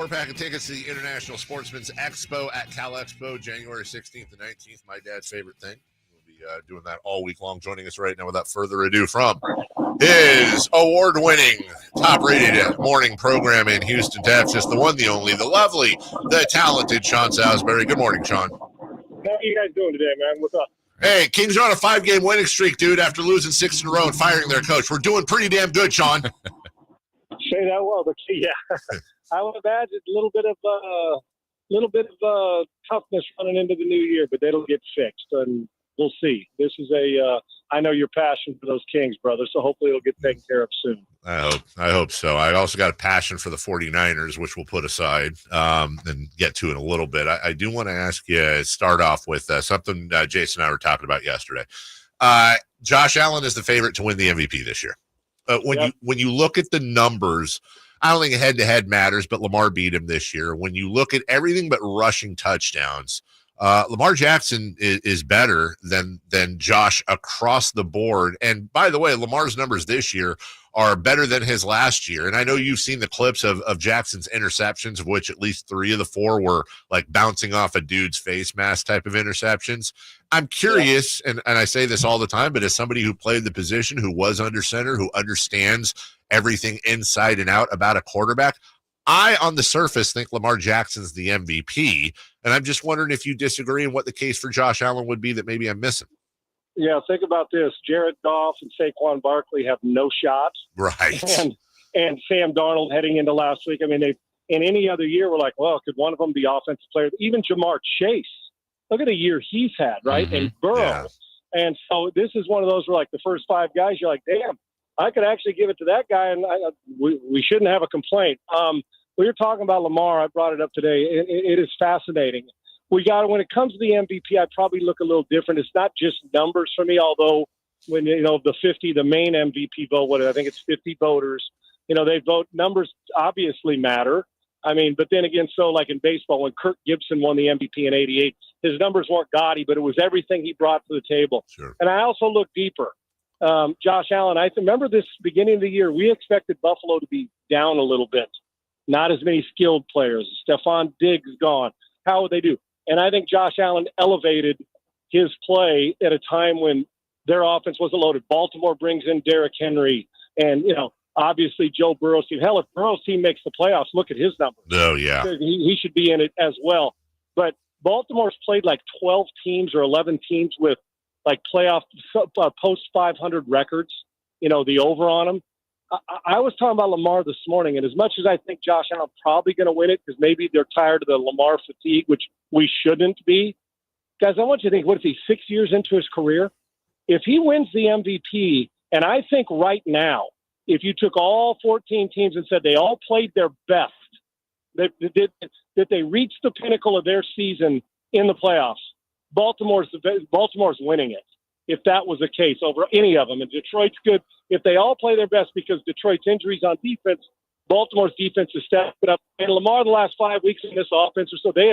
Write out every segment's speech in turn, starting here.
4-pack of tickets to the International Sportsman's Expo at Cal Expo, January 16th and 19th. My dad's favorite thing. We'll be doing that all week long. Joining us right now, without further ado, from his award-winning, top-rated morning program in Houston, Texas, the one, the only, the lovely, the talented Sean Salisbury. Good morning, Sean. How are you guys doing today, man? What's up? Hey, Kings are on a 5-game winning streak, dude, after losing 6 in a row and firing their coach. We're doing pretty damn good, Sean. Say that well, but yeah. I would imagine a little bit of toughness running into the new year, but that'll get fixed, and we'll see. This is I know your passion for those Kings, brother, so hopefully it'll get taken care of soon. I hope so. I also got a passion for the 49ers, which we'll put aside and get to in a little bit. I do want to ask you, start off with something Jason and I were talking about yesterday. Josh Allen is the favorite to win the MVP this year. When you look at the numbers, I don't think head-to-head matters, but Lamar beat him this year. When you look at everything but rushing touchdowns, Lamar Jackson is better than Josh across the board. And by the way, Lamar's numbers this year are better than his last year. And I know you've seen the clips of Jackson's interceptions, of which at least 3 of the 4 were like bouncing off a dude's face mask type of interceptions. I'm curious, and I say this all the time, but as somebody who played the position, who was under center, who understands everything inside and out about a quarterback, I, on the surface, think Lamar Jackson's the MVP. And I'm just wondering if you disagree and what the case for Josh Allen would be that maybe I'm missing. Yeah, think about this. Jared Goff and Saquon Barkley have no shots. Right. And Sam Darnold heading into last week. I mean, in any other year, we're like, well, could one of them be offensive player? Even Jamar Chase. Look at the year he's had, right? Mm-hmm. And Burrow. Yeah. And so this is one of those where, like, the first 5 guys, you're like, damn, I could actually give it to that guy, and we shouldn't have a complaint. We were talking about Lamar. I brought it up today. It is fascinating. When it comes to the MVP, I probably look a little different. It's not just numbers for me, although when, the main MVP vote, I think it's 50 voters, they vote. Numbers obviously matter. I mean, but then again, so like in baseball, when Kirk Gibson won the MVP in 88, his numbers weren't gaudy, but it was everything he brought to the table. Sure. And I also look deeper. Josh Allen, I remember this beginning of the year, we expected Buffalo to be down a little bit. Not as many skilled players. Stephon Diggs gone. How would they do? And I think Josh Allen elevated his play at a time when their offense wasn't loaded. Baltimore brings in Derrick Henry and, obviously Joe Burrow's team. Hell, if Burrow's team makes the playoffs, look at his numbers. Oh, yeah. He should be in it as well. But Baltimore's played like 12 teams or 11 teams with like playoff post 500 records, the over on them. I was talking about Lamar this morning, and as much as I think Josh Allen's probably going to win it because maybe they're tired of the Lamar fatigue, which we shouldn't be. Guys, I want you to think, what is he, 6 years into his career? If he wins the MVP, and I think right now, if you took all 14 teams and said they all played their best, that they reached the pinnacle of their season in the playoffs, Baltimore's winning it. If that was the case over any of them. And Detroit's good. If they all play their best because Detroit's injuries on defense, Baltimore's defense is stepping up. And Lamar, the last 5 weeks in this offense or so, they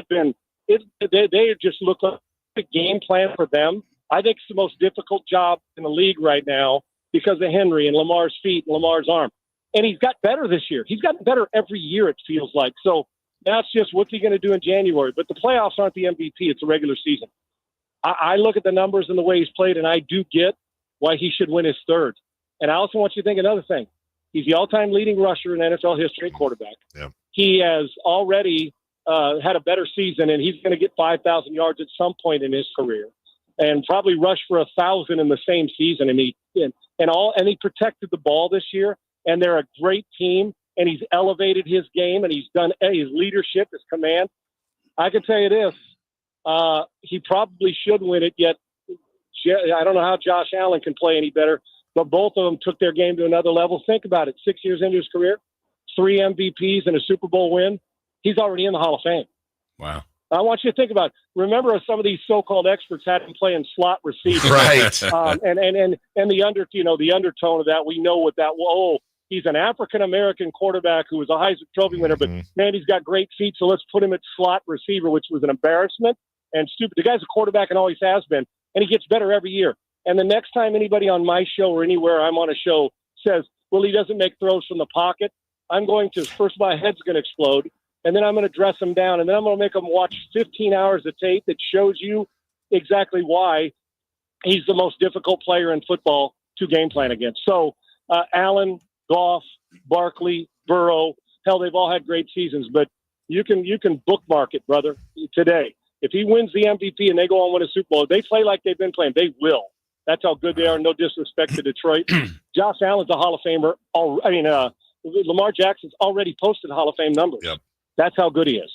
just look like a game plan for them. I think it's the most difficult job in the league right now because of Henry and Lamar's feet and Lamar's arm. And he's got better this year. He's gotten better every year, it feels like. So that's just what's he going to do in January. But the playoffs aren't the MVP. It's a regular season. I look at the numbers and the way he's played, and I do get why he should win his 3rd. And I also want you to think another thing. He's the all-time leading rusher in NFL history at quarterback. Yeah. He has already had a better season, and he's going to get 5,000 yards at some point in his career, and probably rush for 1,000 in the same season. And he protected the ball this year, and they're a great team. And he's elevated his game, and he's done his leadership, his command. I can tell you this. He probably should win it, yet I don't know how Josh Allen can play any better, but both of them took their game to another level. Think about it. 6 years into his career, 3 MVPs and a Super Bowl win. He's already in the Hall of Fame. Wow. I want you to think about it. Remember, some of these so-called experts had him playing slot receiver. Right. And the undertone of that, we know what that was. He's an African-American quarterback who was a Heisman Trophy winner, but man, he's got great feet, so let's put him at slot receiver, which was an embarrassment and stupid. The guy's a quarterback and always has been, and he gets better every year. And the next time anybody on my show or anywhere I'm on a show says, well, he doesn't make throws from the pocket, I'm going to, first my head's going to explode, and then I'm going to dress him down, and then I'm going to make him watch 15 hours of tape that shows you exactly why he's the most difficult player in football to game plan against. So Allen, Goff, Barkley, Burrow, hell, they've all had great seasons, but you can bookmark it, brother, today. If he wins the MVP and they go on and win a Super Bowl, if they play like they've been playing, they will. That's how good they are. No disrespect to Detroit. Josh Allen's a Hall of Famer. Lamar Jackson's already posted Hall of Fame numbers. Yep. That's how good he is.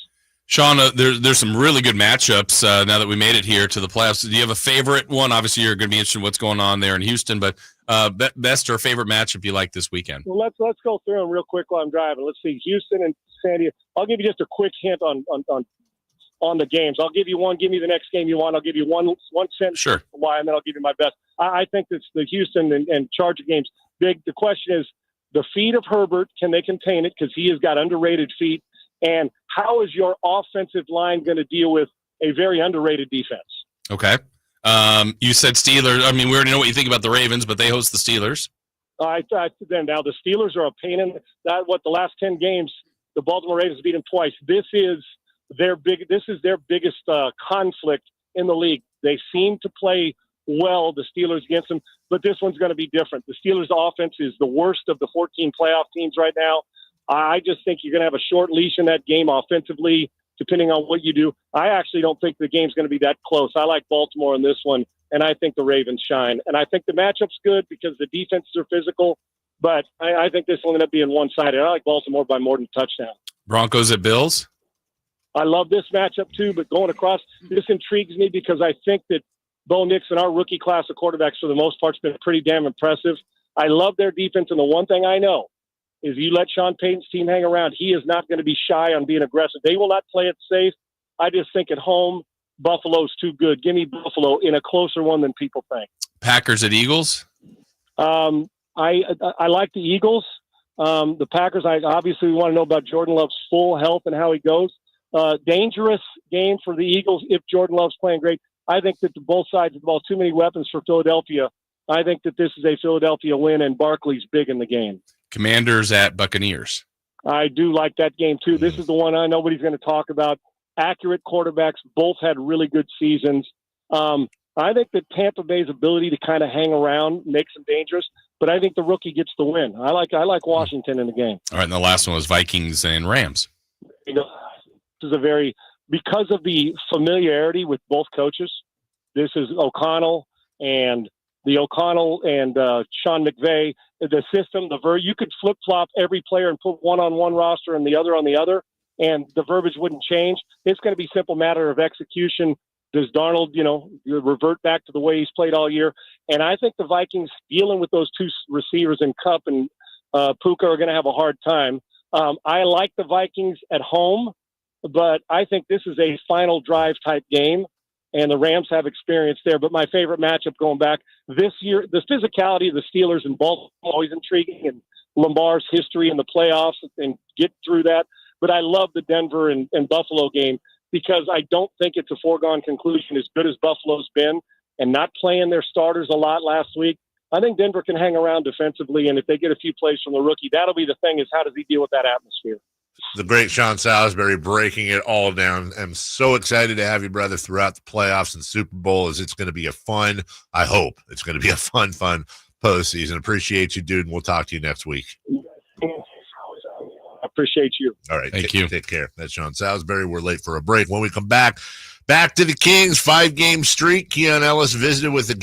Sean, there's some really good matchups now that we made it here to the playoffs. Do you have a favorite one? Obviously, you're going to be interested in what's going on there in Houston, but best or favorite matchup you like this weekend? Well, let's go through them real quick while I'm driving. Let's see, Houston and San Diego. I'll give you just a quick hint on the games. I'll give you one. Give me the next game you want. I'll give you one sentence. Sure. Why, and then I'll give you my best. I think it's the Houston and Charger games big. The question is the feet of Herbert. Can they contain it? Because he has got underrated feet. And how is your offensive line going to deal with a very underrated defense? Okay. You said Steelers. I mean, we already know what you think about the Ravens, but they host the Steelers. Now the Steelers are a pain in that. What the last 10 games, the Baltimore Ravens beat them twice. This is their biggest conflict in the league. They seem to play well, the Steelers against them, but this one's going to be different. The Steelers' offense is the worst of the 14 playoff teams right now. I just think you're going to have a short leash in that game offensively, depending on what you do. I actually don't think the game's going to be that close. I like Baltimore in this one, and I think the Ravens shine. And I think the matchup's good because the defenses are physical, but I think this will end up being one-sided. I like Baltimore by more than a touchdown. Broncos at Bills? I love this matchup too, but going across, this intrigues me because I think that Bo Nix and our rookie class of quarterbacks, for the most part, has been pretty damn impressive. I love their defense, and the one thing I know is you let Sean Payton's team hang around, he is not going to be shy on being aggressive. They will not play it safe. I just think at home, Buffalo's too good. Give me Buffalo in a closer one than people think. Packers at Eagles? I like the Eagles. The Packers, I obviously want to know about Jordan Love's full health and how he goes. Dangerous game for the Eagles if Jordan Love's playing great. I think that both sides of the ball, too many weapons for Philadelphia. I think that this is a Philadelphia win, and Barkley's big in the game. Commanders at Buccaneers? I do like that game, too. This is the one I nobody's going to talk about. Accurate quarterbacks, both had really good seasons. I think that Tampa Bay's ability to kind of hang around makes them dangerous, but I think the rookie gets the win. I like Washington in the game. All right, and the last one was Vikings and Rams. You know, this is because of the familiarity with both coaches. This is O'Connell and Sean McVay. The system, you could flip-flop every player and put one on one roster and the other on the other, and the verbiage wouldn't change. It's going to be a simple matter of execution. Does Darnold, revert back to the way he's played all year? And I think the Vikings, dealing with those two receivers in Kupp and Puka, are going to have a hard time. I like the Vikings at home, but I think this is a final drive type game, and the Rams have experience there. But my favorite matchup going back this year, the physicality of the Steelers and Baltimore always intriguing, and Lamar's history in the playoffs and get through that. But I love the Denver and Buffalo game because I don't think it's a foregone conclusion. As good as Buffalo's been and not playing their starters a lot last week, I think Denver can hang around defensively, and if they get a few plays from the rookie, that'll be the thing, is how does he deal with that atmosphere? The great Sean Salisbury breaking it all down. I'm so excited to have you, brother, throughout the playoffs and Super Bowl. It's going to be I hope it's going to be a fun postseason. Appreciate you, dude, and we'll talk to you next week. I appreciate you. All right. Thank you. Take care. That's Sean Salisbury. We're late for a break. When we come back to the Kings 5-game streak, Keon Ellis visited with the